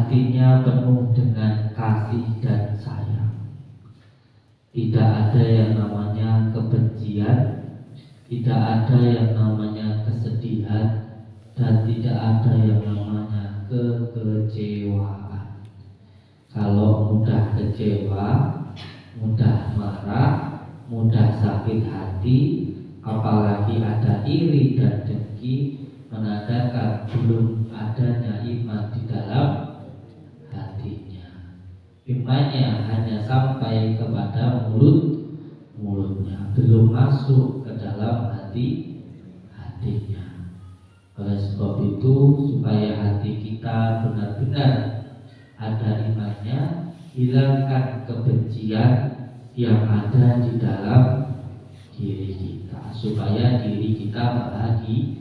hatinya penuh dengan kasih dan sayang. Tidak ada yang namanya kebencian, tidak ada yang namanya kesedihan, dan tidak ada yang namanya kekecewaan. Kalau mudah kecewa, mudah marah, mudah sakit hati, apalagi ada iri dan dengki, menandakan belum adanya iman di dalam hatinya. Imannya hanya sampai kepada mulutnya, belum masuk ke dalam hatinya. Oleh sebab itu, supaya hati kita benar-benar ada imannya, hilangkan kebencian yang ada di dalam diri kita, supaya diri kita bahagia.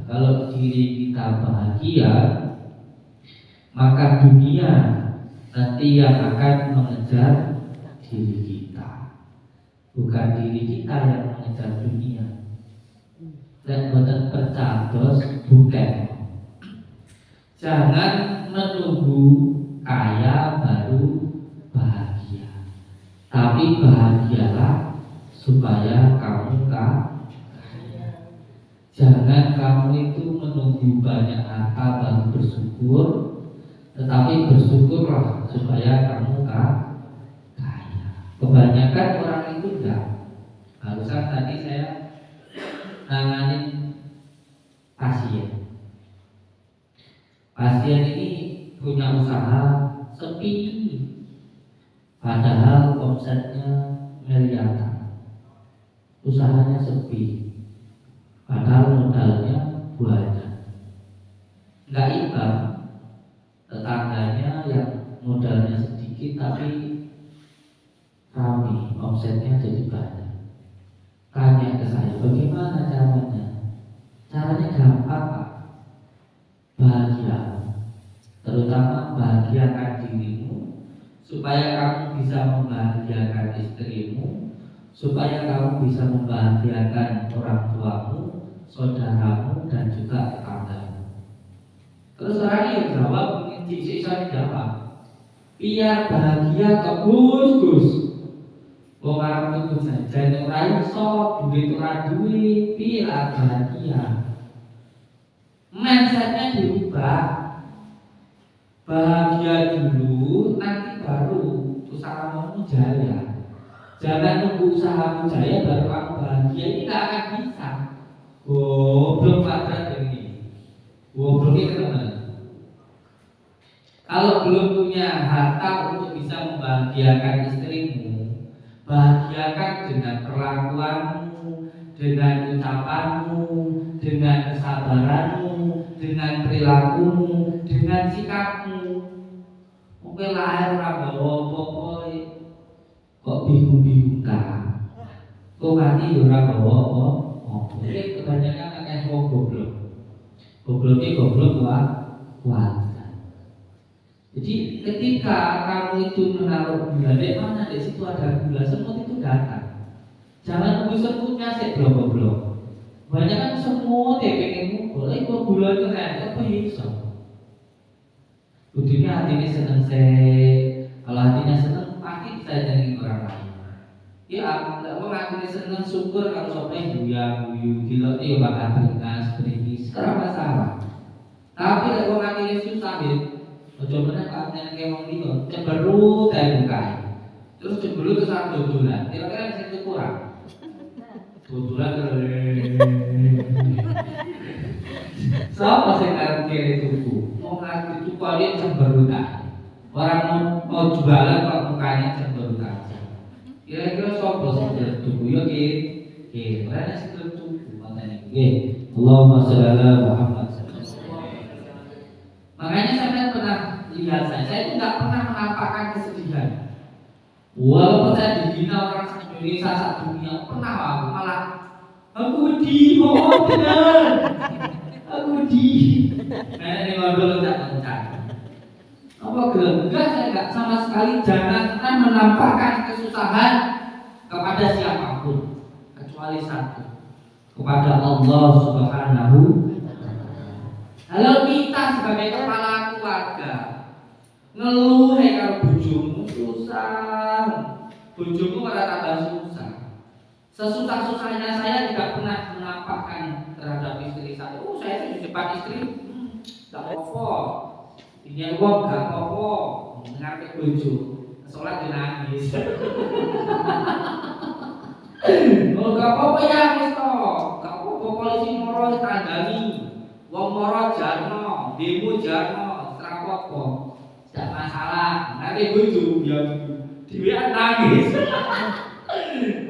Kalau diri kita bahagia, maka dunia nanti yang akan mengejar diri kita, bukan diri kita yang mengejar dunia. Dan boten percados bukan. Jangan menunggu kaya baru bahagia, tapi bahagialah supaya kamu kaya. Jangan kamu itu menunggu banyak harta baru bersyukur, tetapi bersyukurlah supaya kamu kaya. Kebanyakan orang itu enggak. Barusan tadi saya nanganin pasien. Pasien ini punya usaha sepi, padahal omsetnya miliaran. Usahanya sepi, padahal modalnya banyak. Enggak imbang. Tetangganya yang modalnya sedikit tapi ramai, omsetnya jadi banyak. Tanya ke saya, bagaimana caranya? Caranya gampang, Pak. Bahagia, terutama bahagiakan dirimu, supaya kamu bisa membahagiakan istrimu, supaya kamu bisa membahagiakan orang tuamu, saudaramu, dan juga tetanggamu. Terus orangnya yang jawab, saya jawab, biar bahagia ke Gus. Wong arep tuku jajan ora iso, duit ora duwe, piye bahagia. Mindsetnya dirubah. Bahagia dulu, nanti baru usahamu jaya. Jangan nunggu usahamu jaya baru kamu bahagia, ini gak akan bisa. Belum ada ini. Belum teman. Kalau belum punya harta untuk bisa membahagiakan istrimu, bahagiakan dengan perlakuanmu, dengan ucapanmu, dengan kesabaranmu, dengan perilakumu, dengan sikapmu. Mungkin lahir ora bawa apa-apa kok bingung-bingung kan. Kok mati ora bawa apa-apa. Iki kebanyakan akeh wong goblok. Goblok kuat. Jadi ketika kamu itu menaruh gula, di mana di situ ada gula, semut itu datang. Jangan tunggu semutnya sih blok. Banyak kan semut ya pengen ngumpul, kok gula itu kayak apa iso. Kudunya hatinya seneng kalau hatinya seneng pasti bisa jadi orang lain. Ya, kalau hatinya seneng syukur kalau sampai guyu gila itu bakal beringis, ora masalah. Tapi kalau hatinya susah ojo meneh Pak nek wong liya cemberut ae bukae. Terus cemberut terus aku dodolan. Kira-kira sing tuku kurang. Dodolan sapa sing arep kene tuku? Wong arep tuku kaya cemberut ae. Orang mau jualan kok mukanya cemberut aja. Kira-kira sapa sing tuku ya ki? Ora sing tuku makane nggih. Allahumma shalli ala Muhammad. Makanya saya pernah lihat saya itu nggak pernah menampakkan kesedihan. Walaupun saya dibina orang Indonesia saat dunia, pernah aku malah aku di benar, aku di. Ini waduh tidak mencari. Apa enggak saya nggak sama sekali jangan pernah menampakkan kesusahan kepada siapapun kecuali satu, kepada Allah Subhanahu. Kalau kita sebagai kepala keluarga keluarga. Ngeluh karo bojomu susah. Bojomu malah tambah susah. Sesusah-susahnya saya tidak pernah menampakkan terhadap istri saya. Oh, saya itu di depan istri gak apa-apa. Ini uang gak apa-apa. Ngarep bojo. Sholat dia nangis. Oh, gak apa-apa ya wis to. Gak apa-apa polisi moro tandani. Wong moro jarno, demo jarno, ora apa-apa. Tidak masalah. Nanti bojo ya dhewe nangis.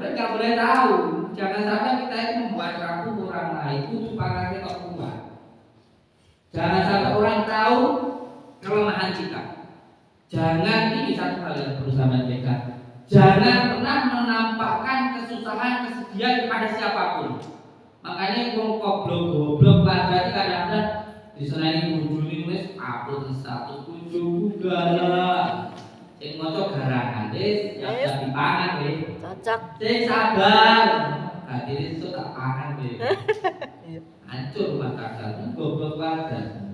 Kita boleh tahu, jangan sampai kita itu membuat rapuh orang lain. Itu pakainya kok kuat. Jangan sampai orang tahu kelemahan kita. Jangan, ini satu hal yang perlu saya sampaikan. Jangan pernah menampakkan kesusahan, kesedihan kepada siapapun. Makanya goblok pada kadang-kadang disenani muncul nulis upload status kunjung juga. Sing maca garangan wis ya dipangan wis. Cocok. Sing sabar. Hadire iso tak pangan wis. Hancur rumah tangga, goblok wadah.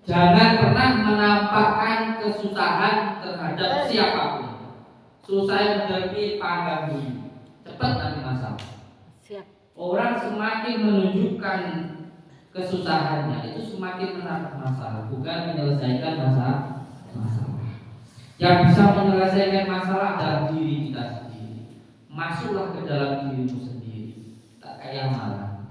Jangan pernah menampakkan kesusahan terhadap siapapun. Susah menghadapi panggang dulu. Cepat nanti masalah. Siap. Orang semakin menunjukkan kesusahannya itu semakin menambah masalah, bukan menyelesaikan masalah. Yang bisa menyelesaikan masalah adalah diri kita sendiri. Masuklah ke dalam dirimu sendiri. Tak kayak malah.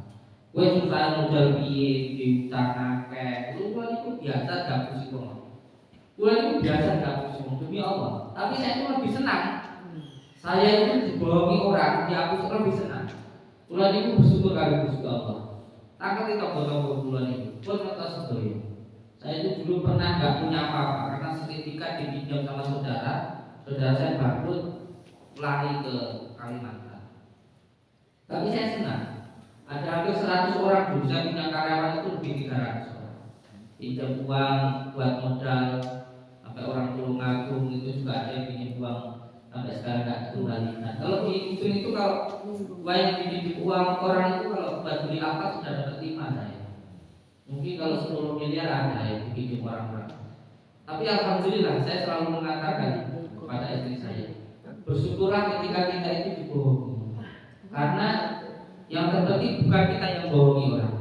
Gue susah modal piye diutang akeh. Lu itu biasa gak pusing. Gue itu biasa gak pusing demi Allah. Tapi saya itu lebih senang. Saya itu dibohongi orang, dihapus lebih senang. Bulan itu bersyukur kali Gusti Allah. Takut itu bohong bulan itu. Pun kata sedoyo. Saya itu dulu pernah nggak punya apa-apa karena sertifikat dipinjam sama saudara saya bangkrut lari ke Kalimantan. Tapi saya senang. Ada hampir 100 orang dulu, saya punya karyawan itu lebih 300 orang. Pinjam uang buat modal, sampai orang Tulungagung itu juga ada yang pinjam uang sampai sekarang nggak kembalikan. Kalau dihitung itu kalau yang pinjam uang orang itu kalau buat beli apa sudah dapat 5 saya. Mungkin kalau 10 miliar ada yang pinjam orang-orang. Tapi alhamdulillah saya selalu mengatakan kepada istri saya, bersyukurlah ketika kita itu dibohongi. Karena yang terpenting bukan kita yang bohongi orang.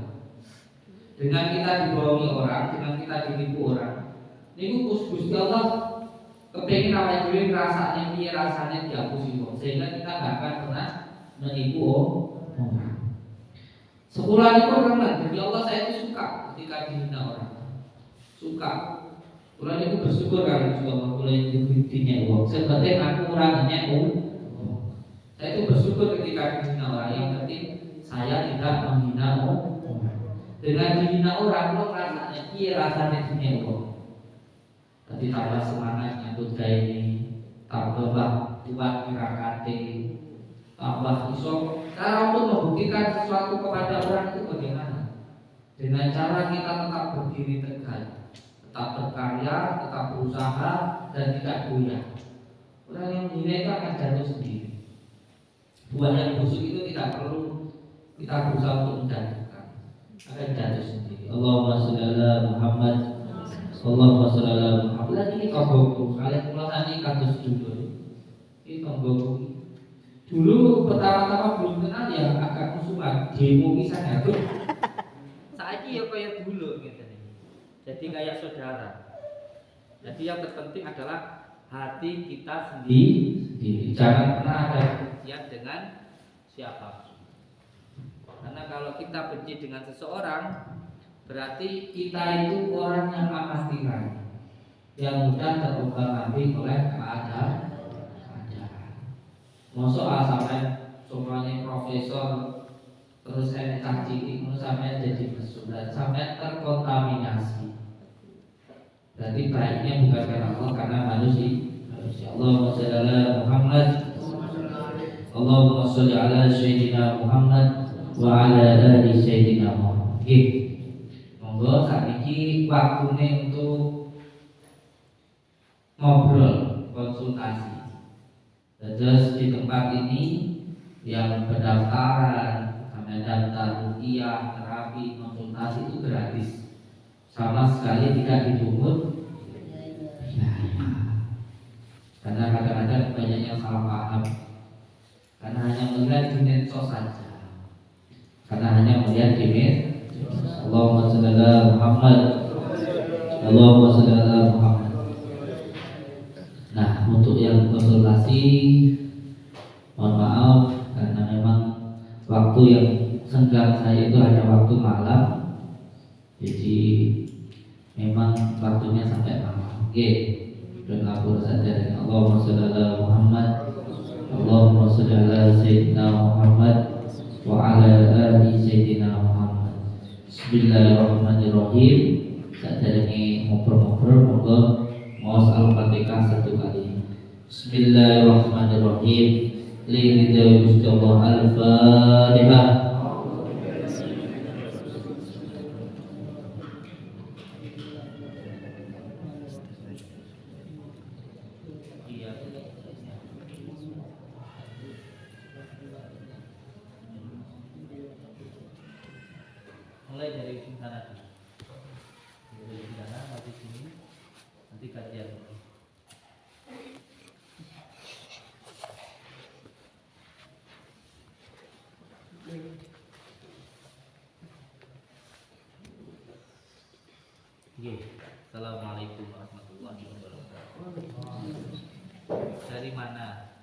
Dengan kita dibohongi orang, dengan kita ditipu orang, ini Gusti Allah kepengin awake dhewe rasanya dihapusi wong, sehingga kita nggak akan pernah menipu orang. Sekolah itu orang jadi Allah saya itu suka ketika dihina orang. Suka. Kulo itu bersyukur kalau Allah kulo itu dihina wong. Sebenarnya aku orangnya saya itu bersyukur ketika dihina orang. Yang penting saya tidak menghina orang. Dengan dihina orang kulo rasanya rasanya dihina wong. Tapi tambah semangat nyambut gawe ini, tambah kuat mirakate, tambah iso. Cara untuk membuktikan sesuatu kepada orang itu bagaimana? Dengan cara kita tetap berdiri tegak, tetap berkarya, tetap berusaha, dan tidak goyah. Orang yang menghina itu akan jatuh sendiri. Buah yang busuk itu tidak perlu kita berusaha untuk menjatuhkan, akan jatuh sendiri. Allahumma sholli ala Muhammad. Allahumma sholli ala Muhammad. Ini tonggoku, kalian mulai ini kados dulu. Ini tonggoku. Dulu pertama-tama belum kenal ya agak musuhan, demo misalnya tuh. Saiki ya kayak dulu gitu nih. Jadi kayak saudara. Jadi yang terpenting adalah hati kita sendiri. Jangan pernah ada kebencian dengan siapapun. Karena kalau kita benci dengan seseorang, berarti kita itu orang yang amas tirai, yang mudah terombang-ambing oleh keadaan. Masuk sampai semuanya profesor, terus saya cacing, terus sampai jadi mesum dan sampai terkontaminasi. Berarti baiknya bukan karena Allah, karena manusia. Allahumma sholli ala Muhammad. Allahumma sholli ala Sayyidina Muhammad wa ala ali Sayyidina Muhammad. Monggo saat ini waktunya untuk ngobrol, konsultasi. Terus di tempat ini yang pendaftaran, sampai daftar rupiah, terapi, konsultasi itu gratis. sama sekali tidak dipungut biaya. Karena kadang-kadang banyak yang salah paham, karena hanya melihat di medsos saja, karena hanya melihat di medsos. Allahumma shalli ala Muhammad, Allahumma shalli ala Muhammad. Nah, untuk yang konsultasi, mohon maaf karena memang waktu yang senggang saya itu hanya waktu malam, jadi memang waktunya sampai malam. Oke, dan kabur saja dengan Allahumma shalli ala Muhammad, Allahumma shalli ala Sayyidina Muhammad wa ala ali Sayyidina Muhammad. Bismillahirrahmanirrahim. Sadurunge ngobrol-ngobrol, monggo maos Al-Fatihah satu kali. Bismillahirrahmanirrahim. Lillahi Mustafa Al-Fatihah. Mulai dari ujung sana dulu. Dari ujung sana mati sini, nanti kajian. Oke, assalamualaikum warahmatullahi wabarakatuh. Dari mana?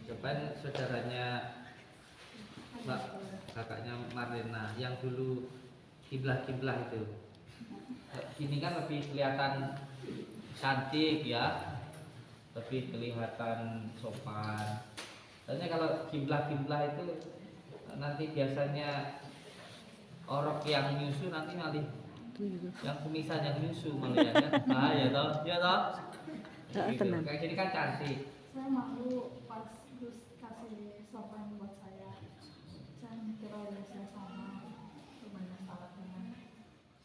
Depan saudaranya Mbak, kakaknya Marlena yang dulu kiblah-kiblah itu. Ini kan lebih kelihatan cantik ya, lebih kelihatan sopan. Soalnya kalau kiblah-kiblah itu nanti biasanya orang yang nyusu nanti malah yang kumisan yang nyusu malah ya kan? Ah ya toh, ya toh. Gitu. Kayak gini kan cantik. Saya malu pas Gus kasih sopan buat saya. Saya mikir oleh saya sama gimana salahnya.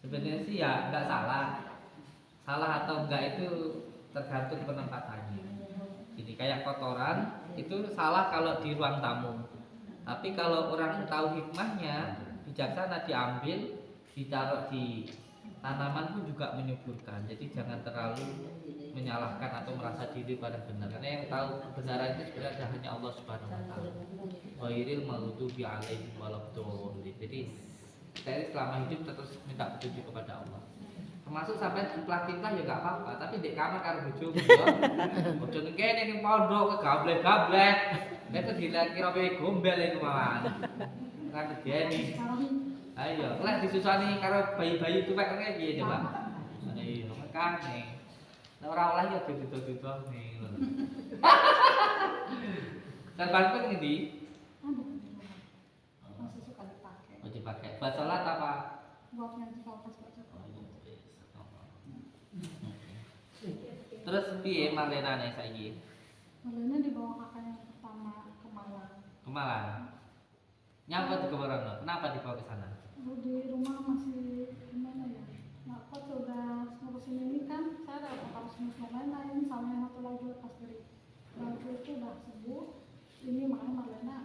Sebenarnya sih ya nggak salah. Salah atau enggak itu tergantung penempatannya. Jadi kayak kotoran itu salah kalau di ruang tamu. Tapi kalau orang tahu hikmahnya, bijaksana diambil, ditaruh di tanaman pun juga menyuburkan. Jadi jangan terlalu menyalahkan atau merasa diri pada benar. Karena yang tahu kebenaran itu sebenarnya hanya Allah Subhanahu wa taala. Ghairil maghdubi alaihim waladdallin. Jadi saya selama hidup terus minta petunjuk kepada Allah. Termasuk sampai kiplah-kiplah ya enggak apa-apa, tapi di kamar karo bojomu yo. Bojo kene ning pondok kegablek-gablek. Itu kira-kira pe gombel iku malah. Kan gedeni. Ayo, lek disusani karo bayi-bayi tuwek kene piye coba? Ayo, makane. Nek ora oleh ya ditutup-tutupne lho. Sarbanku ngendi? Masih suka dipakai. Oh, dipakai. Buat salat apa? Buat ngaji kalau pas baca. Terus piye Marlenane saiki? Malena dibawa kakaknya yang pertama ke Malang. Ke Malang. Nyapa di Kebaran? Kenapa dibawa ke sana? Di rumah masih gimana ya? Nah, kok sudah ngurusin ini kan saya harus ngurus yang lain sama yang satu lagi lepas dari bangku itu udah sembuh. Ini makanya Malena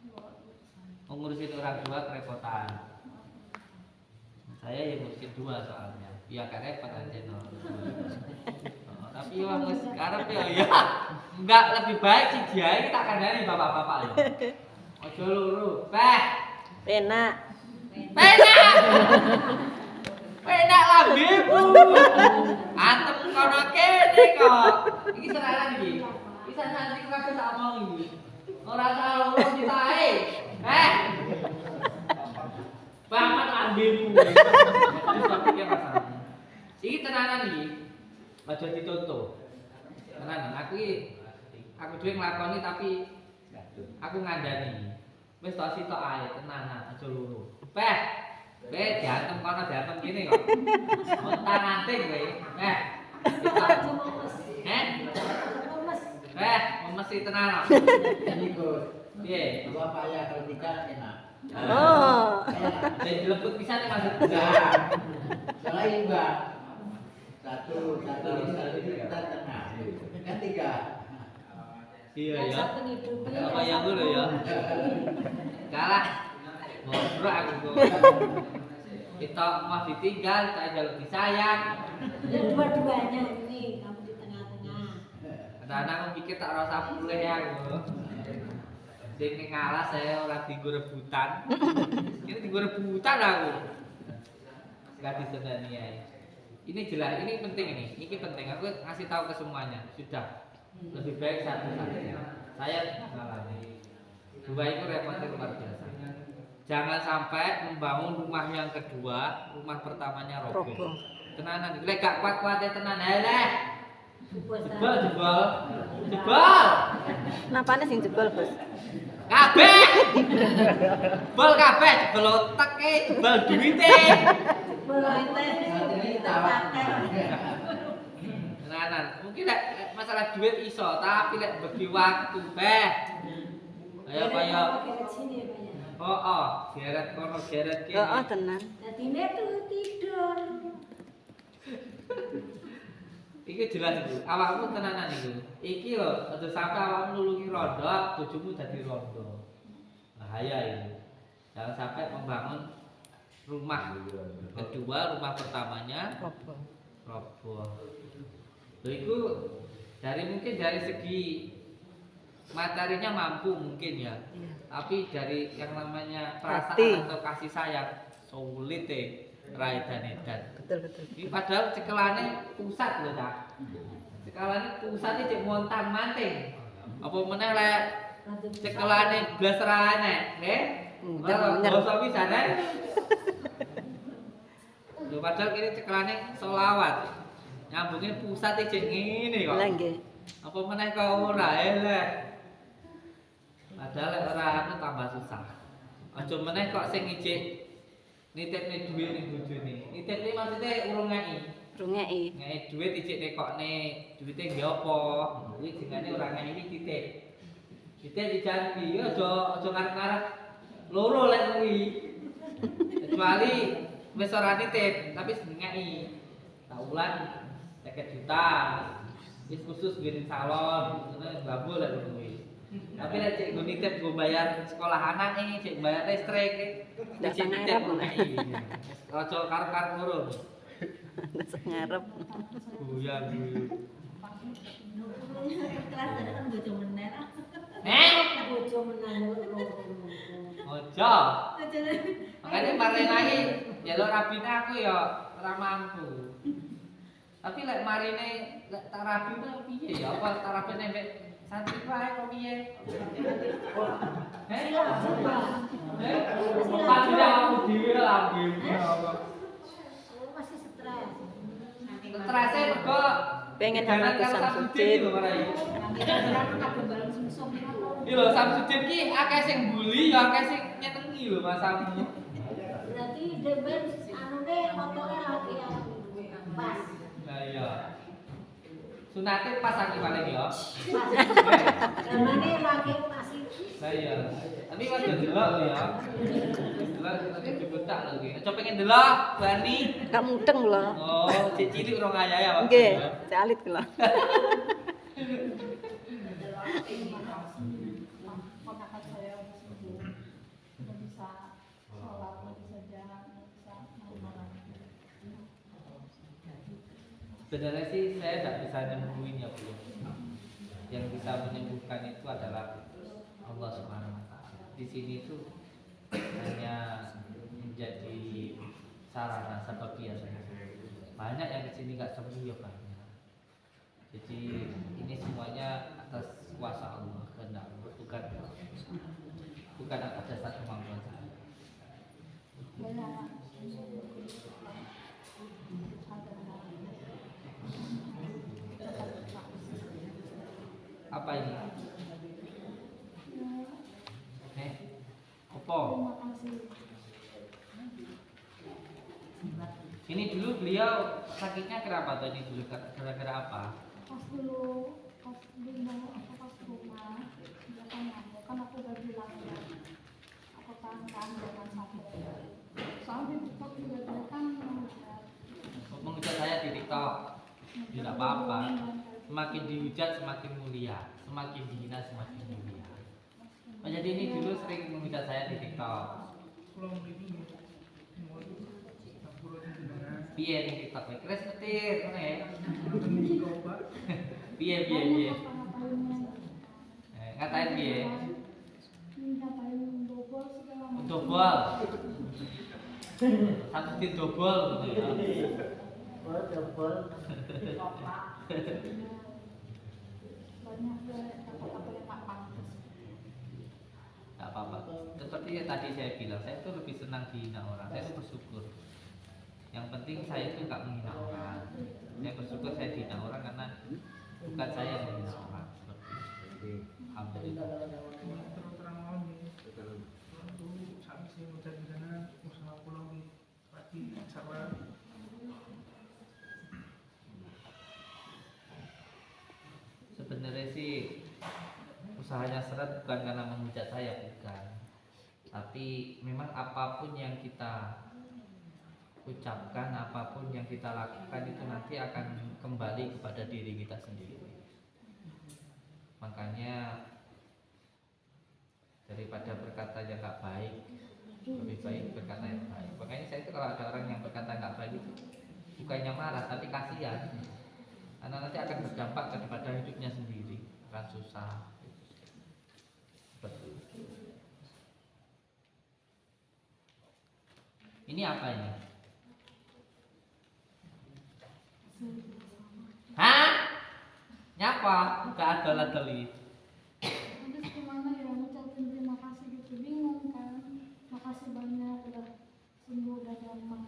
dibawa ke sana. Ngurusin orang tua kerepotan. Saya yang ngurusin dua soalnya. Ya kan repot aja no. Tapi wong wis karep ya. Enggak lebih baik si dia ini tak kandhani bapak-bapak ya. Ojo luru. Peh. Penak. Penak. Penak lambemu. Antem kono kene kok. Iki seraran iki. Bisa santri kabeh tak omong iki. Ora salah loro ditae. Bapak lambemu. Wis tak pikir masalah. Iki tenanan iki. Aja dicontoh. Tenanan aku dhewe nglakoni tapi aku ngandani. Wis tok sitok ae tenanan aja loro. Peh. Weh diantem kono diantem kene kok. Montang anting kowe. Mesti tenan kok. Ini Gus. Piye? Dua payah kalau tiga enak. Oh. Jadi dilebut pisan maksud. Soalnya juga satu kita tengah. Kan tiga. Iya ya. Satu ngidupin. Apa yang dulu ya? Kalah. Ngobrol aku kok. Kita mau ditinggal, saya lebih sayang. Ya dua-duanya ini kamu di tengah-tengah. Ada anakku pikir tak rasa boleh ya aku. Sing ngalah saya ora dienggo rebutan. Ini dienggo rebutan aku. Gak disenani ya. Ini jelas, ini penting ini. Ini penting. Aku ngasih tahu ke semuanya. Sudah. Lebih baik satu saja. Saya ngalah. Dua itu repotnya luar biasa. Jangan sampai membangun rumah yang kedua, rumah pertamanya roboh. Tenanan, lek gak kuat-kuatnya tenan, leh. Jebol. Napane sing jebol, Bos? Kabeh. Jebol kabeh, jebol oteke, jebol duwite. Tenanan, mungkin lek masalah duit iso, tapi lek bagi waktu beh. Ayo kaya geret kono geret kene. Heeh, tenan. Dadine tuh tidur. Iki jelas iku. Awakmu tenanan iku. Iki lho, aja sampe awakmu nulungi rondo, bojomu dadi rondo. Bahaya ini. Jangan sampai membangun rumah kedua, rumah pertamanya roboh. Lho iku mungkin dari segi materinya mampu mungkin ya. Tapi dari yang namanya perasaan atau kasih sayang sulit rai dan edan. Betul. Ini padahal cekelane pusat lho tak. Cekelane pusatnya cek montang manting. Apa meneh lek cekelane blas ra enek, nggih? Ora basa pisane. Lho padahal ini cekelane selawat. Nyambungnya pusatnya cek ngene kok. Lah nggih. Apa meneh kok ora elek. Padahal lek ora anu tambah susah. Aja meneh kok sing ijik nitipne dhuwit ning bojone. Nitipne maksudnya urung ngeki. Rungeki. Ngeki dhuwit ijik nekokne dhuwite nggih apa. Kuwi jenenge ora ngeki iki titip. Titip dijanji aja ngarep-ngarep loro lek kuwi. Kecuali wis ora nitip tapi ngeki. Tak ulan 50 juta. Wis khusus ngene salon, ngono babul lek kuwi. Tapi lek cek nggo nitip nggo bayar sekolah anak iki, cek bayar listrik iki. Cek nitip iki. Aja karep-karep ngurung. Ndak ngarep. Buyang. Kelas kan bojo meneh. Bojo meneh. Ojo. Makanya marine iki njaluk rabine aku ya ora mampu. Tapi lek marine lek tak rabine piye ya? Apa tak rabine mek santri wae kok piye? Padha aku dhewe lambemu apa? Masih stres. Strese mergo Pengen sama ke Samsudin. Iki lho Samsudin ki akeh sing mbuli ya akeh sing nyenengi lho masamu. Berarti demen anune otoke lagi pas. Lah iya. Sunate pas iki paling ya. Demane lagi masih. Lah iya. Tapi kok delok lho ya. Delok nanti dibutak lho iki. Aja pengen delok bani. Gak mudeng lho. Oh, cek cilik urung ayah ya, Pak. Nggih, calit kula. Ponakan saya udah sembuh, udah bisa sholat, udah bisa jalan, udah bisa main-main. Sebenarnya sih saya tidak bisa nyembuhin ya Bu. Yang bisa menyembuhkan itu adalah Allah Subhanahu Wa Taala. Di sini itu hanya menjadi sarana sababiah saja. Banyak yang kesini nggak sembuh ya banyak. Jadi ini semuanya atas kuasa Allah, kehendak Allah, bukan atas dasar kemampuan saya. Apa ini? Apa? Terima kasih. Ini dulu beliau sakitnya kenapa tuh ini dulu gara-gara apa? Pas mau pas rumah, dia kan nanya, kan aku udah bilang ya, aku tahan jangan sampai. Soalnya di TikTok juga dia kan Menghujat saya di TikTok. Tidak apa-apa. Semakin dihujat semakin mulia, semakin dihina semakin mulia. Jadi ini dulu sering menghujat saya di TikTok. Piye ning TikTok iki? Kres petir ngono ya. Piye piye Banyak piye. ngata-ngatainnya. Ngatain piye? Ngatain bobol segala macam. Dobol. Satu di dobol gitu ya. Oh, double. Banyak ya kata-kata yang tak pantas. Gak apa-apa. Seperti yang tadi saya bilang, saya itu lebih senang dihina orang. Saya itu bersyukur. Yang penting saya itu gak menghina orang. Saya bersyukur saya dihina orang karena bukan saya yang menghina orang. Seperti itu. Alhamdulillah. Sebenarnya sih usahanya Seret bukan karena menghujat saya, bukan. Tapi memang apapun yang kita ucapkan, apapun yang kita lakukan itu nanti akan kembali kepada diri kita sendiri. Makanya daripada berkata yang gak baik, lebih baik berkata yang baik. Makanya saya itu kalau ada orang yang berkata gak baik itu bukannya marah, tapi kasihan. Karena nanti akan berdampak kepada hidupnya sendiri, akan susah. Seperti itu. Ini apa ini? Hah? Nyapa? Gak ada ladeli. Habis gimana ya ngucapin terima kasih gitu, bingung kan. Makasih banyak udah sembuh udah gampang.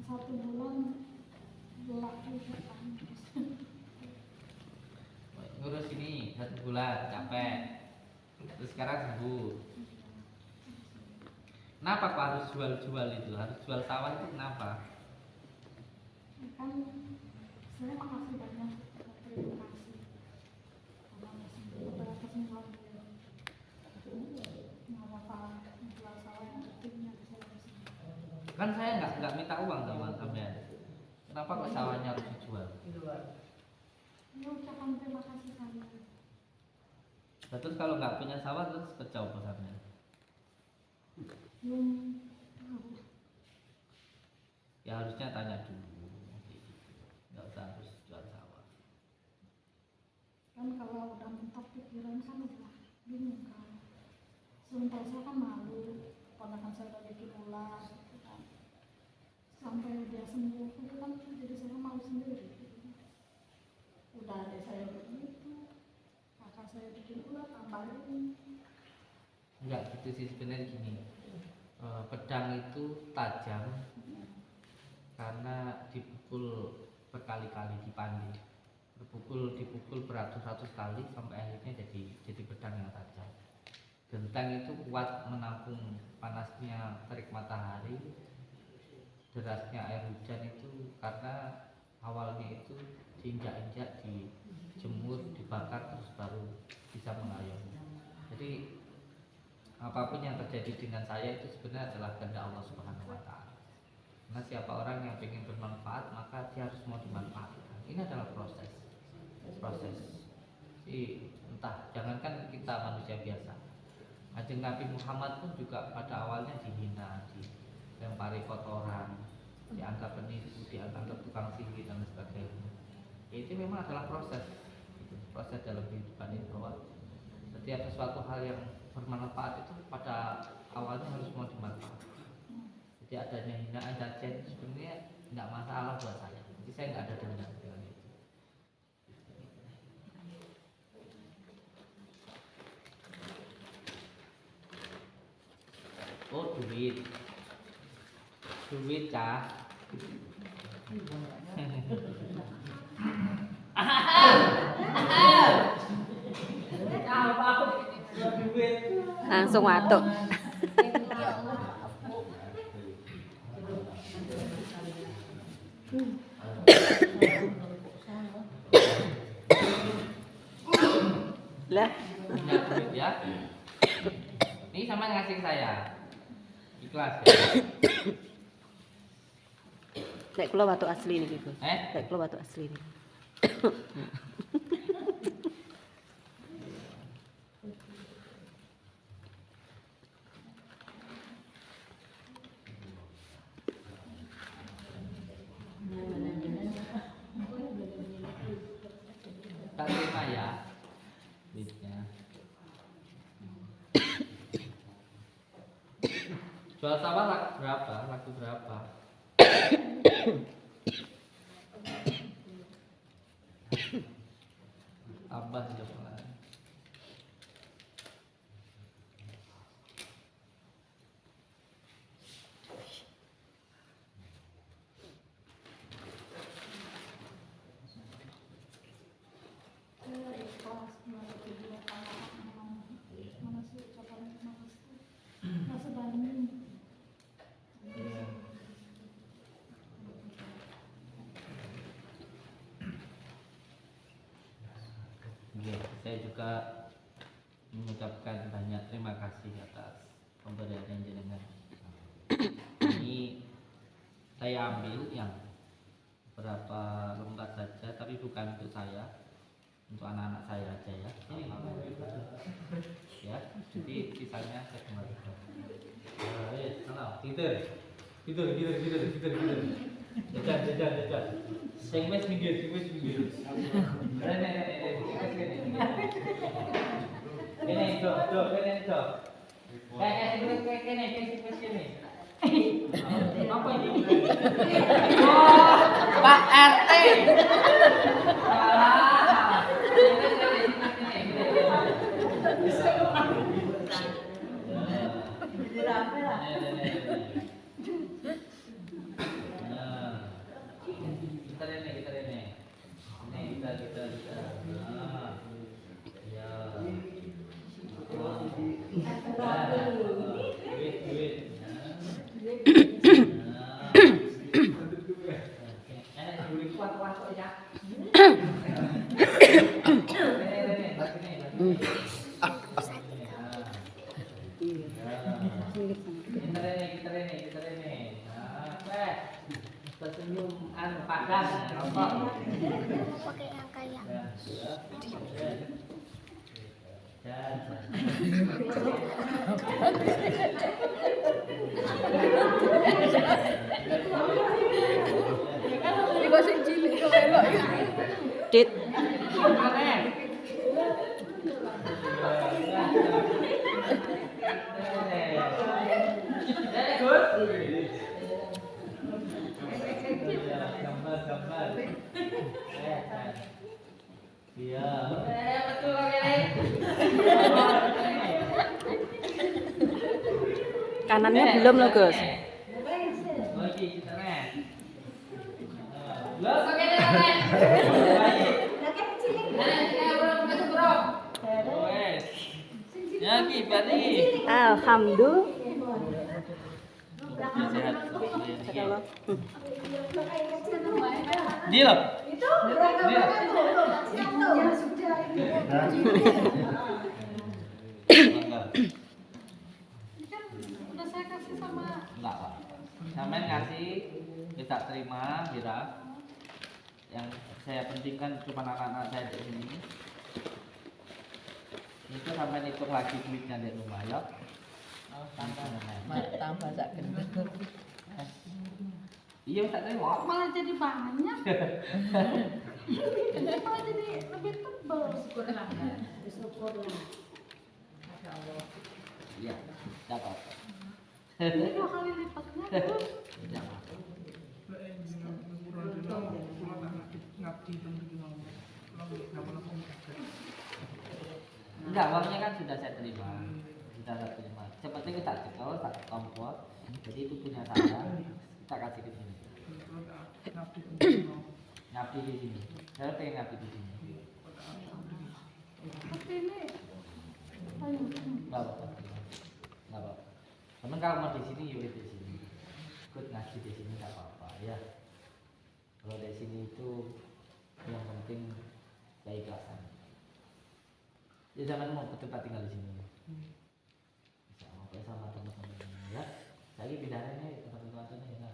1 bulan berlaku kan. Ngurus ini 1 bulan capek. Terus sekarang sembuh. Kenapa kok harus jual-jual itu? Harus jual sawah itu kenapa? Kan saya makasih banyak, terima kasih karena sembuh udah kesembuhan beliau. Nggak apa-apa jual sawah yang pentingnya saya sembuh. Kan saya nggak minta uang sama sampean. Kenapa kok sawahnya harus dijual? Ini ucapan terima kasih saya. Nah, terus kalau nggak punya sawah terus kerja apa sampean? Belum tahu. Ya harusnya tanya dulu. Nggak usah harus jual sawah. Kan kalau udah mentok pikiran kan udah bingung kan. Sebentar saya kan malu, ponakan saya udah bikin ulah gitu kan. Sampai dia sembuh itu kan jadi saya malu sendiri. Udah adik saya begitu, kakak saya bikin ulah tambahin. Enggak gitu sih sebenarnya gini. Pedang itu tajam karena dipukul berkali-kali, dipandi, dipukul beratus-ratus kali sampai akhirnya jadi pedang yang tajam. Genteng itu kuat menampung panasnya terik matahari, derasnya air hujan itu karena awalnya itu diinjak-injak, dijemur, dibakar terus baru bisa mengayomi. Jadi apapun yang terjadi dengan saya itu sebenarnya adalah kehendak Allah Subhanahu wa taala. Karena siapa orang yang ingin bermanfaat maka dia harus mau dimanfaatkan. Ini adalah proses. Entah, jangankan kita manusia biasa. Kanjeng Nabi Muhammad pun juga pada awalnya dihina, dilempari kotoran, dianggap penipu, dianggap tukang sihir dan sebagainya. Itu memang adalah proses dalam kehidupan ini, bahwa setiap sesuatu hal yang bermanfaat itu pada awalnya harus mau dimanfaatkan. Jadi adanya hinaan cacian itu sebenarnya tidak masalah buat saya. Jadi saya nggak ada dendam dengan itu. Oh duit cah. Langsung watuk. Lah, Punya duit ya. Ini sama ngasih ke saya. Ikhlas ya. nek kula watuk asli niki, Gus. Nek kula watuk asli niki. Jual sawah laku berapa? Laku berapa? Tambah coba. Mana sih ucapannya terima kasih. Nggak sebanding. Oke, saya juga mengucapkan banyak terima kasih atas pemberian yang jenengan. Ini saya ambil yang beberapa lembar saja, tapi bukan untuk saya, untuk anak-anak saya aja ya. Ya, jadi sisanya saya kembalikan. Tidur. Jajan. Sing wis minggir. Kene, do. Kene. Apa ini? Oh, Pak RT. Salah. Berapa lah? Kita ini. Ini kita. Nah. Ya. Duit. Kuat ya. Kita ini. Tersenyum padang rokok. Pakai yang kayak Dit. Gambar. Iya. Betul Kanannya belum loh, Gus. Oke, internet. Lo pakai internet. Ya, Ki, berarti. Alhamdulillah. Sehat. Kalau Dia loh. Ini kan udah saya kasih sama Enggak, Pak. Sampean ngasih kita terima, Bira. Yang saya pentingkan cuma anak-anak saya di sini. Itu sampai hitung lagi duitnya di rumah ya. Oh, tambah sak gendut. Iya, tak terima. malah jadi banyak. Malah jadi lebih tebal. Syukurlah. Masya Allah. Iya, dapat. Ini 2 kali lipatnya terus. Enggak, uangnya kan sudah saya terima. Seperti kita cekel, tak kompor. Jadi itu punya saya. Kita kasih ke sini. Ngabdi di sini. Saya pengen ngabdi di sini. Tapi ini ayo. Enggak apa-apa. Teman kalau mau di sini, yuk di sini. Ikut ngaji di sini enggak apa-apa ya. Kalau di sini itu yang penting keikhlasan. Ya jangan mau ke tempat tinggal di sini. Bisa ngobrol sama teman-teman ya. Lagi pindahnya tempat-tempat ini ya.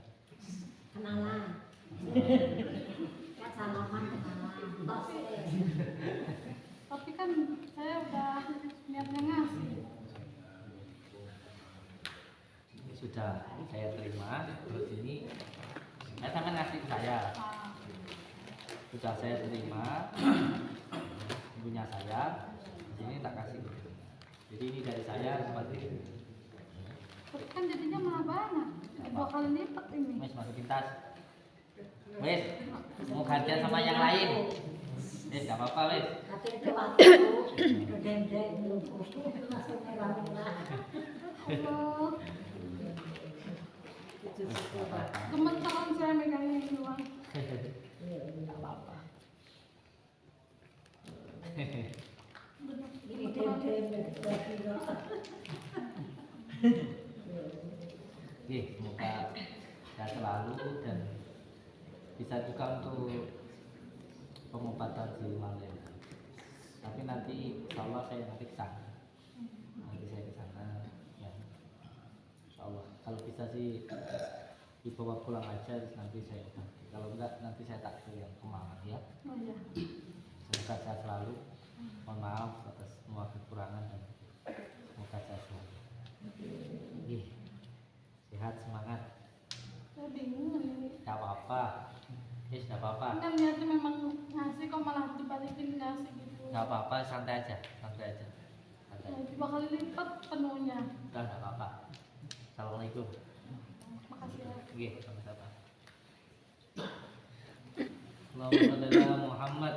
Kenalan. Kan salaman kenalan. Tapi kan saya udah niatnya ngasih. Sudah saya terima. Terus ini saya sama ngasih ke saya. Sudah saya terima. Punya saya. Di sini tak kasih. Jadi ini dari saya seperti itu. kan jadinya malah banyak. 2 kali lipat ini. Wes masukin tas. Wes, mau gantian sama yang lain. Wes, gak apa-apa wes. Tapi itu waktu dendeng belum utuh masih merah-merah. Allah. Gemeteran saya megangnya ini doang. Gak apa-apa. Bener. Ini dendeng berarti. Oke, semoga sehat selalu dan bisa juga untuk pengobatan si Malen. Tapi nanti insya Allah saya nanti kesana. Nanti saya kesana. Ya. Insya Allah. Kalau bisa sih dibawa pulang aja, terus nanti saya obati. Kalau enggak nanti saya tak ke yang Kemalang ya. Oh iya. Semoga sehat selalu. Mohon maaf atas semua kekurangan dan semoga sehat selalu. Oke. Sehat, semangat. Saya bingung ini. Gak apa-apa. Yes, gak apa-apa. Kan niatnya memang ngasih kok malah dibalikin ngasih gitu. Gak apa-apa, santai aja, santai aja. Santai. Ya, 2 kali lipat penuhnya. Udah gak apa-apa. Assalamualaikum. Makasih ya. Oke, sama-sama. Allahumma shalli ala Muhammad.